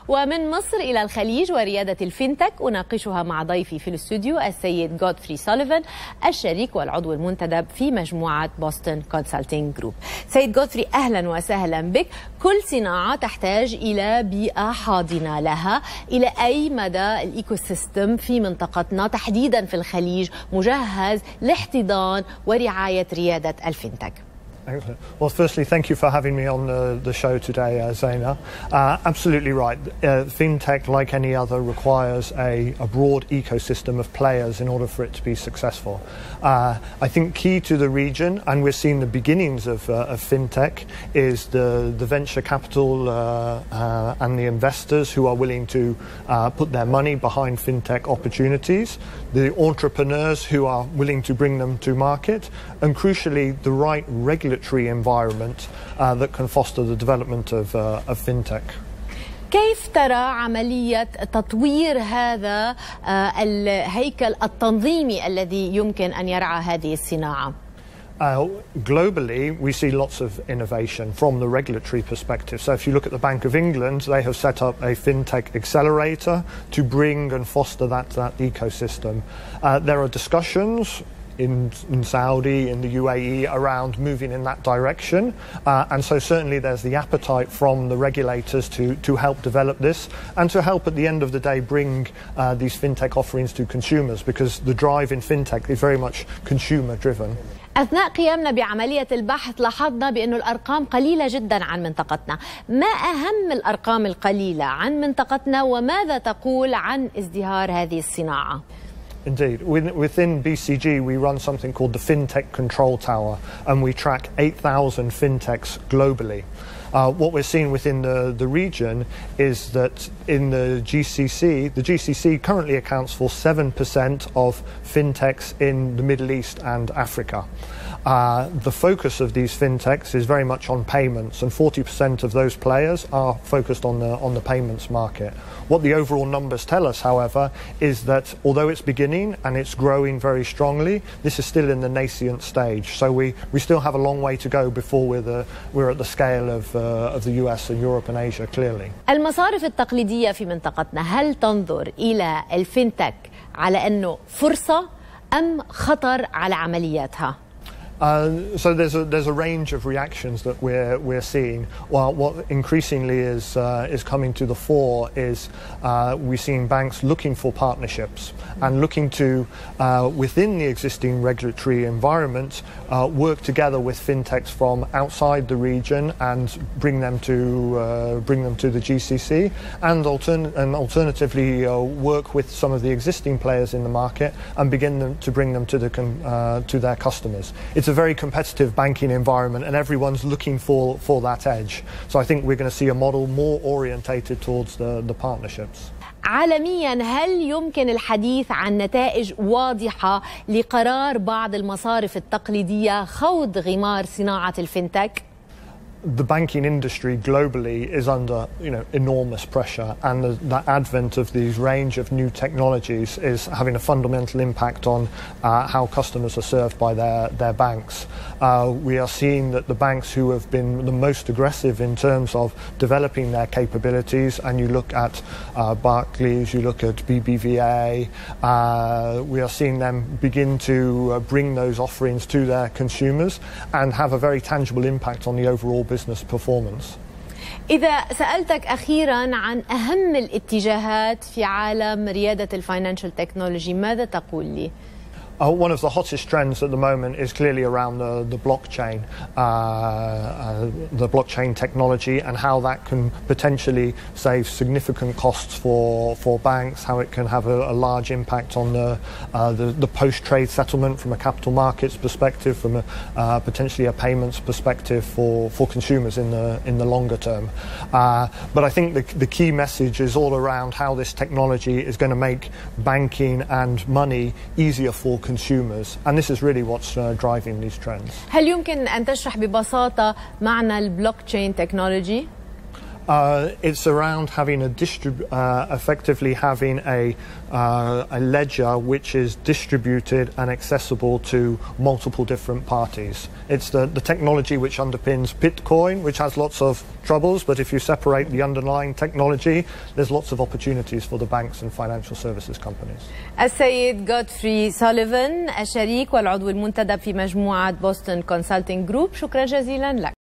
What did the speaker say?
ومن مصر إلى الخليج وريادة الفنتك أناقشها مع ضيفي في الاستوديو السيد غودفري سوليفان الشريك والعضو المنتدب في مجموعة بوسطن كونسلتينج جروب. سيد غودفري أهلا وسهلا بك. كل صناعة تحتاج إلى بيئة حاضنة لها، إلى أي مدى الإيكو سيستم في منطقتنا تحديدا في الخليج مجهز لاحتضان ورعاية ريادة الفنتك؟ Excellent. Well, firstly, thank you for having me on the show today, Zaina. Absolutely right. Fintech, like any other, requires a broad ecosystem of players in order for it to be successful. I think key to the region, and we're seeing the beginnings of Fintech, is the venture capital and the investors who are willing to put their money behind Fintech opportunities, the entrepreneurs who are willing to bring them to market, and crucially, the right regulatory environment that can foster the development of fintech. كيف ترى عملية تطوير هذا الهيكل التنظيمي الذي يمكن أن يرعى هذه الصناعة؟ Globally, we see lots of innovation from the regulatory perspective. So if you look at the Bank of England, they have set up a fintech accelerator to bring and foster that ecosystem. There are discussions in Saudi, in the UAE, around moving in that direction. And so certainly there's the appetite from the regulators to help develop this and to help at the end of the day bring these fintech offerings to consumers, because the drive in fintech is very much consumer driven. أثناء قيامنا بعملية البحث لاحظنا بأن الأرقام قليلة جدا عن منطقتنا. ما أهم الأرقام القليلة عن منطقتنا وماذا تقول عن ازدهار هذه الصناعة؟ Indeed. Within BCG, we run something called the Fintech Control Tower, and we track 8,000 fintechs globally. What we're seeing within the region is that in the GCC currently accounts for 7% of fintechs in the Middle East and Africa. The focus of these fintechs is very much on payments, and 40% of those players are focused on the payments market. What the overall numbers tell us, however, is that although it's beginning and it's growing very strongly, this is still in the nascent stage. So we still have a long way to go before we're at the scale of the US and Europe and Asia, clearly. المصارف التقليدية في منطقتنا هل تنظر إلى الفنتك على أنه فرصة أم خطر على عملياتها؟ So there's a range of reactions that we're seeing. Well, what increasingly is coming to the fore is we're seeing banks looking for partnerships and looking to within the existing regulatory environment work together with fintechs from outside the region and bring them to the GCC, and alternatively work with some of the existing players in the market and begin to bring them to their customers. It's a very competitive banking environment and everyone's looking for that edge. So I think we're going to see a model more orientated towards the partnerships. عالميا هل يمكن الحديث عن نتائج واضحة لقرار بعض المصارف التقليدية خوض غمار صناعة الفنتك؟ The banking industry globally is under enormous pressure, and the advent of these range of new technologies is having a fundamental impact on how customers are served by their banks. We are seeing that the banks who have been the most aggressive in terms of developing their capabilities, and you look at Barclays, you look at BBVA, we are seeing them begin to bring those offerings to their consumers and have a very tangible impact on the overall business performance. إذا سألتك أخيرا عن أهم الاتجاهات في عالم ريادة الفاينانشال تكنولوجي ماذا تقول لي؟ One of the hottest trends at the moment is clearly around the blockchain technology, and how that can potentially save significant costs for banks, how it can have a large impact on the post-trade settlement from a capital markets perspective, from a potentially a payments perspective for consumers in the longer term. But I think the key message is all around how this technology is going to make banking and money easier for consumers, and this is really what's driving these trends. هل يمكن أن تشرح ببساطة معنى البلوكتشين تكنولوجي؟ It's around having effectively having a ledger which is distributed and accessible to multiple different parties. It's the technology which underpins Bitcoin, which has lots of troubles, but if you separate the underlying technology, there's lots of opportunities for the banks and financial services companies. السيد غودفري سوليفان الشريك والعضو المنتدب في مجموعة بوستون كونسلتنج جروب، شكرا جزيلا لك.